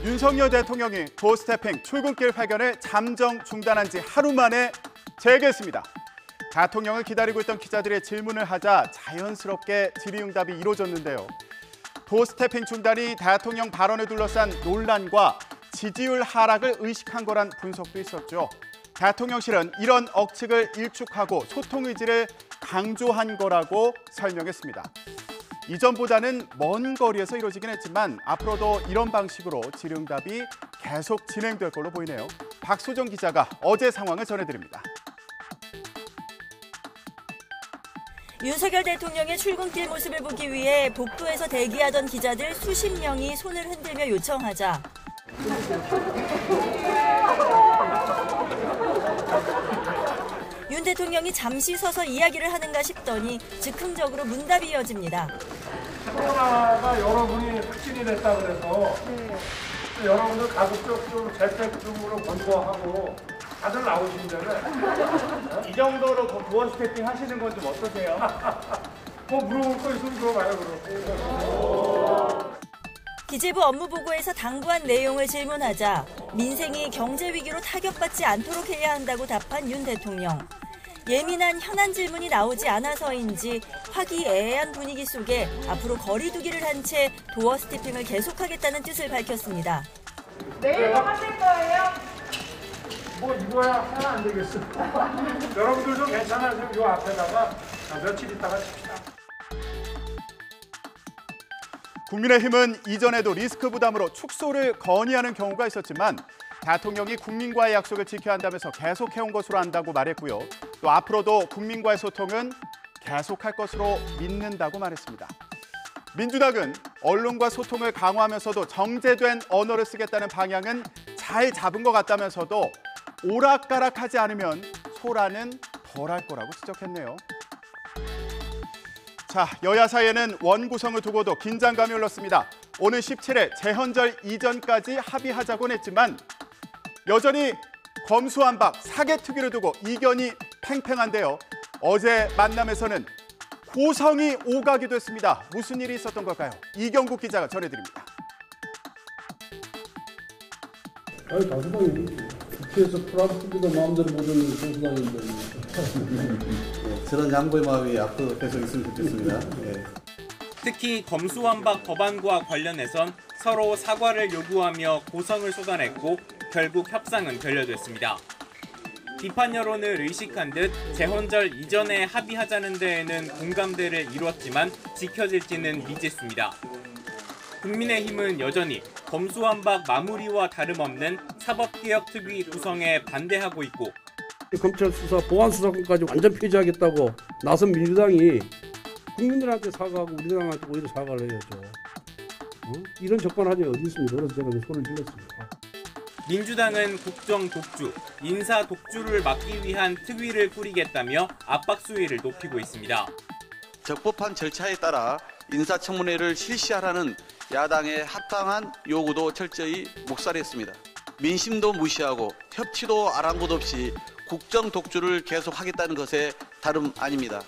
윤석열 대통령이 도어스태핑 출근길 회견을 잠정 중단한 지 하루 만에 재개했습니다. 대통령을 기다리고 있던 기자들의 질문을 하자 자연스럽게 질의응답이 이루어졌는데요. 도어스태핑 중단이 대통령 발언을 둘러싼 논란과 지지율 하락을 의식한 거란 분석도 있었죠. 대통령실은 이런 억측을 일축하고 소통 의지를 강조한 거라고 설명했습니다. 이전보다는 먼 거리에서 이루어지긴 했지만 앞으로도 이런 방식으로 질의응답이 계속 진행될 걸로 보이네요. 박소정 기자가 어제 상황을 전해드립니다. 윤석열 대통령의 출근길 모습을 보기 위해 복도에서 대기하던 기자들 수십 명이 손을 흔들며 요청하자 윤 대통령이 잠시 서서 이야기를 하는가 싶더니 즉흥적으로 문답이 이어집니다. 코로나가 여러분이 확진이 됐다고 해서 여러분들 가급적 좀 재택근무로 권고하고 다들 나오신다면 이 정도로 도어 스태핑 하시는 건 좀 어떠세요? 뭐 물어볼 거 있으면 물어봐요. 그럼. 기재부 업무보고에서 당부한 내용을 질문하자 민생이 경제 위기로 타격받지 않도록 해야 한다고 답한 윤 대통령. 예민한 현안 질문이 나오지 않아서인지 화기애애한 분위기 속에 앞으로 거리 두기를 한 채 도어 스태핑을 계속하겠다는 뜻을 밝혔습니다. 내일도 하실 거예요? 뭐 이거야 하면 안 되겠어. 여러분들도 괜찮아요. 요 앞에다가 며칠 있다가 칩시다. 국민의힘은 이전에도 리스크 부담으로 축소를 건의하는 경우가 있었지만 대통령이 국민과의 약속을 지켜야 한다면서 계속해온 것으로 안다고 말했고요. 또 앞으로도 국민과의 소통은 계속할 것으로 믿는다고 말했습니다. 민주당은 언론과 소통을 강화하면서도 정제된 언어를 쓰겠다는 방향은 잘 잡은 것 같다면서도 오락가락하지 않으면 소란은 덜할 거라고 지적했네요. 자, 여야 사이에는 원구성을 두고도 긴장감이 흘렀습니다. 오는 17일 재헌절 이전까지 합의하자곤 했지만 여전히 검수완박 사개특위를 두고 이견이 팽팽한데요. 어제 만남에서는 고성이 오가기도 했습니다. 무슨 일이 있었던 걸까요? 이경국 기자가 전해드립니다. 아니 다수당이 국회에서 프랑스도 마음대로 모든 소수당인데 저런 양보의 마음이 앞으로 계속 있으면 좋겠습니다. 특히 검수완박 법안과 관련해선 서로 사과를 요구하며 고성을 쏟아냈고 결국 협상은 결렬됐습니다. 비판 여론을 의식한 듯 재헌절 이전에 합의하자는 데에는 공감대를 이뤘지만 지켜질지는 미지수입니다. 국민의힘은 여전히 검수완박 마무리와 다름없는 사법개혁특위 구성에 반대하고 있고 검찰 수사, 보안 수사권까지 완전 폐지하겠다고 나선 민주당이 국민들한테 사과하고 우리 당한테 오히려 사과를 해야죠. 이런 적반하장이 어디 있습니까? 그래서 제가 소리를 질렀습니다. 민주당은 국정 독주, 인사 독주를 막기 위한 특위를 꾸리겠다며 압박 수위를 높이고 있습니다. 적법한 절차에 따라 인사청문회를 실시하라는 야당의 합당한 요구도 철저히 묵살했습니다. 민심도 무시하고 협치도 아랑곳 없이 국정 독주를 계속하겠다는 것에 다름 아닙니다.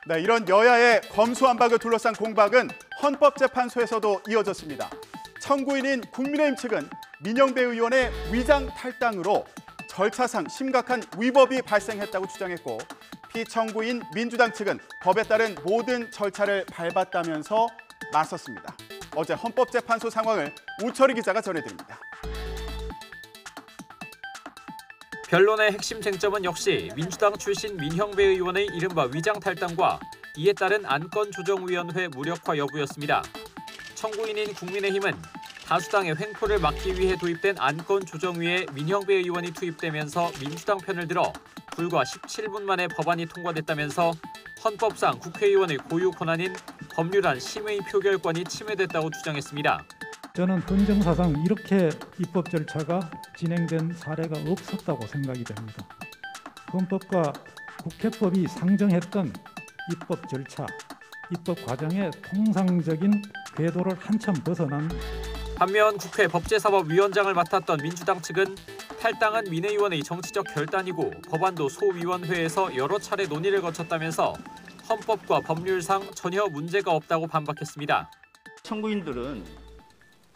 네, 이런 여야의 검수완박을 둘러싼 공박은 헌법재판소에서도 이어졌습니다. 청구인인 국민의힘 측은 민영배 의원의 위장 탈당으로 절차상 심각한 위법이 발생했다고 주장했고 피청구인 민주당 측은 법에 따른 모든 절차를 밟았다면서 맞섰습니다. 어제 헌법재판소 상황을 우철희 기자가 전해드립니다. 변론의 핵심 쟁점은 역시 민주당 출신 민형배 의원의 이른바 위장 탈당과 이에 따른 안건조정위원회 무력화 여부였습니다. 청구인인 국민의힘은 다수당의 횡포를 막기 위해 도입된 안건조정위에 민형배 의원이 투입되면서 민주당 편을 들어 불과 17분 만에 법안이 통과됐다면서 헌법상 국회의원의 고유 권한인 법률안 심의 표결권이 침해됐다고 주장했습니다. 저는 헌정사상 이렇게 입법 절차가 진행된 사례가 없었다고 생각이 됩니다. 헌법과 국회법이 상정했던 입법 절차, 입법 과정의 통상적인 궤도를 한참 벗어난 반면 국회 법제사법위원장을 맡았던 민주당 측은 탈당한 민 의원의 정치적 결단이고 법안도 소위원회에서 여러 차례 논의를 거쳤다면서 헌법과 법률상 전혀 문제가 없다고 반박했습니다. 청구인들은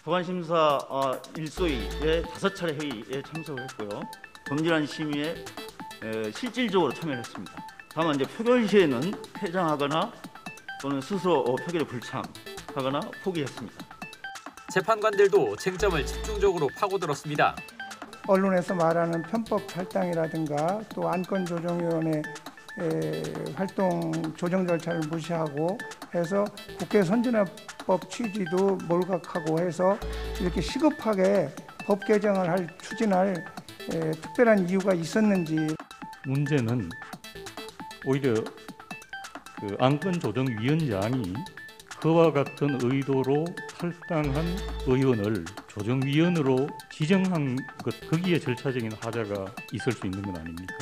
법안심사 일소위의 5차례 회의에 참석을 했고요. 검진한 심의에 실질적으로 참여를 했습니다. 다만 이제 표결 시에는 퇴장하거나 또는 스스로 표결에 불참하거나 포기했습니다. 재판관들도 쟁점을 집중적으로 파고들었습니다. 언론에서 말하는 편법 탈당이라든가 또 안건조정위원회 활동 조정 절차를 무시하고 해서 국회 선진화법 취지도 몰각하고 해서 이렇게 시급하게 법 개정을 추진할 특별한 이유가 있었는지. 문제는 오히려 그 안건조정위원장이 그와 같은 의도로 탈당한 의원을 조정위원으로 지정한 것, 거기에 절차적인 하자가 있을 수 있는 건 아닙니까?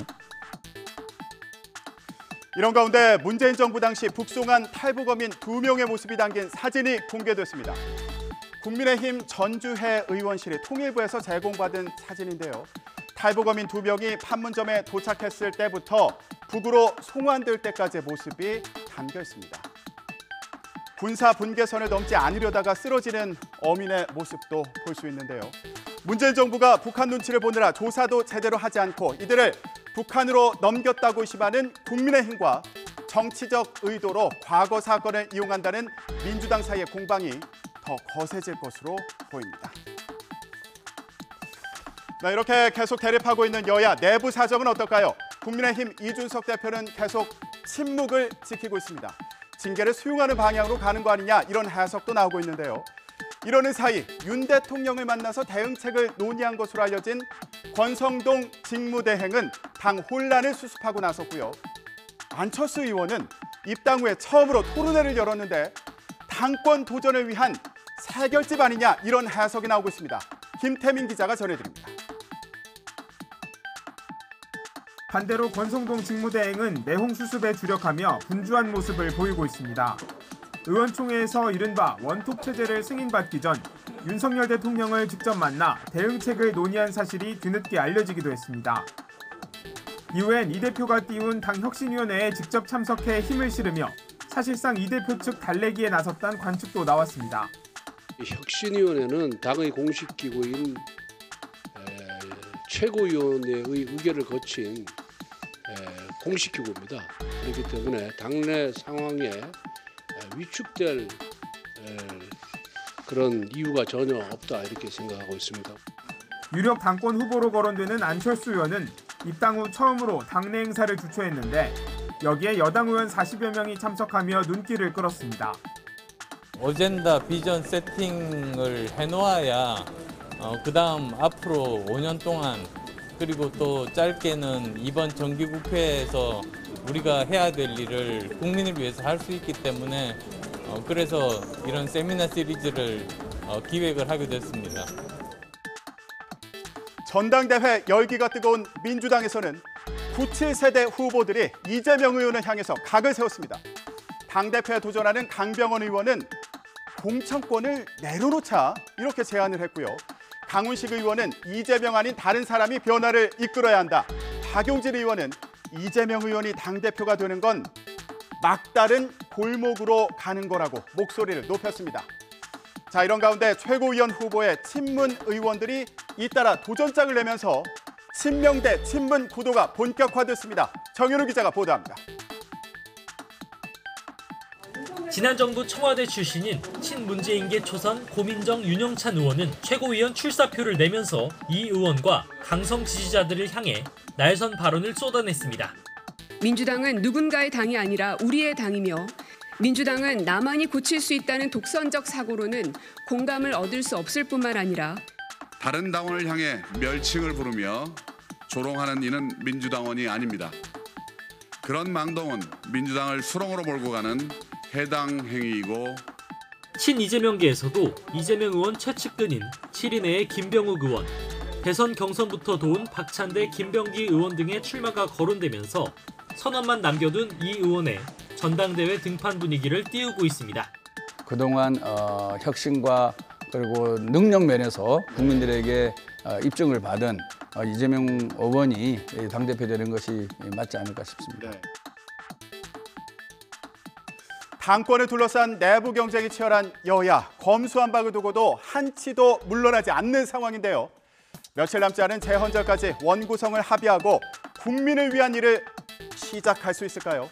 이런 가운데 문재인 정부 당시 북송한 탈북어민 2명의 모습이 담긴 사진이 공개됐습니다. 국민의힘 전주회 의원실이 통일부에서 제공받은 사진인데요. 탈북어민 2명이 판문점에 도착했을 때부터 북으로 송환될 때까지의 모습이 담겨 있습니다. 군사 분계선을 넘지 않으려다가 쓰러지는 어민의 모습도 볼 수 있는데요. 문재인 정부가 북한 눈치를 보느라 조사도 제대로 하지 않고 이들을 북한으로 넘겼다고 의심하는 국민의힘과 정치적 의도로 과거 사건을 이용한다는 민주당 사이의 공방이 더 거세질 것으로 보입니다. 이렇게 계속 대립하고 있는 여야 내부 사정은 어떨까요? 국민의힘 이준석 대표는 계속 침묵을 지키고 있습니다. 징계를 수용하는 방향으로 가는 거 아니냐 이런 해석도 나오고 있는데요. 이러는 사이 윤 대통령을 만나서 대응책을 논의한 것으로 알려진 권성동 직무대행은 당 혼란을 수습하고 나섰고요. 안철수 의원은 입당 후에 처음으로 토론회를 열었는데 당권 도전을 위한 새결집 아니냐 이런 해석이 나오고 있습니다. 김태민 기자가 전해드립니다. 반대로 권성동 직무대행은 내홍 수습에 주력하며 분주한 모습을 보이고 있습니다. 의원총회에서 이른바 원톱 체제를 승인받기 전 윤석열 대통령을 직접 만나 대응책을 논의한 사실이 뒤늦게 알려지기도 했습니다. 이후엔 이 대표가 띄운 당 혁신위원회에 직접 참석해 힘을 실으며 사실상 이 대표 측 달래기에 나섰다는 관측도 나왔습니다. 혁신위원회는 당의 공식 기구인 최고위원회의 의결을 거친 공식 기구입니다. 그렇기 때문에 당내 상황에 위축될 그런 이유가 전혀 없다 이렇게 생각하고 있습니다. 유력 당권 후보로 거론되는 안철수 의원은 입당 후 처음으로 당내 행사를 주최했는데 여기에 여당 의원 40여 명이 참석하며 눈길을 끌었습니다. 어젠다 비전 세팅을 해놓아야 그다음 앞으로 5년 동안 그리고 또 짧게는 이번 정기국회에서 우리가 해야 될 일을 국민을 위해서 할 수 있기 때문에 그래서 이런 세미나 시리즈를 기획을 하게 됐습니다. 전당대회 열기가 뜨거운 민주당에서는 97세대 후보들이 이재명 의원을 향해서 각을 세웠습니다. 당대표에 도전하는 강병원 의원은 공천권을 내려놓자 이렇게 제안을 했고요. 강훈식 의원은 이재명 아닌 다른 사람이 변화를 이끌어야 한다. 박용진 의원은 이재명 의원이 당대표가 되는 건 막다른 골목으로 가는 거라고 목소리를 높였습니다. 자, 이런 가운데 최고위원 후보의 친문 의원들이 잇따라 도전장을 내면서 친명 대 친문 구도가 본격화됐습니다. 정현우 기자가 보도합니다. 지난 정부 청와대 출신인 친문재인계 초선 고민정 윤영찬 의원은 최고위원 출사표를 내면서 이 의원과 강성 지지자들을 향해 날선 발언을 쏟아냈습니다. 민주당은 누군가의 당이 아니라 우리의 당이며 민주당은 나만이 고칠 수 있다는 독선적 사고로는 공감을 얻을 수 없을 뿐만 아니라 다른 당원을 향해 멸칭을 부르며 조롱하는 이는 민주당원이 아닙니다. 그런 망동은 민주당을 수렁으로 몰고 가는 해당 행위이고 친이재명계에서도 이재명 의원 최측근인 7인회의 김병욱 의원, 대선 경선부터 도운 박찬대, 김병기 의원 등의 출마가 거론되면서 선언만 남겨둔 이 의원의 전당대회 등판 분위기를 띄우고 있습니다. 그동안 혁신과 그리고 능력 면에서 국민들에게 입증을 받은 이재명 의원이 당대표 되는 것이 맞지 않을까 싶습니다. 네. 당권을 둘러싼 내부 경쟁이 치열한 여야, 검수완박을 두고도 한치도 물러나지 않는 상황인데요. 며칠 남지 않은 재헌절까지 원구성을 합의하고 국민을 위한 일을 시작할 수 있을까요?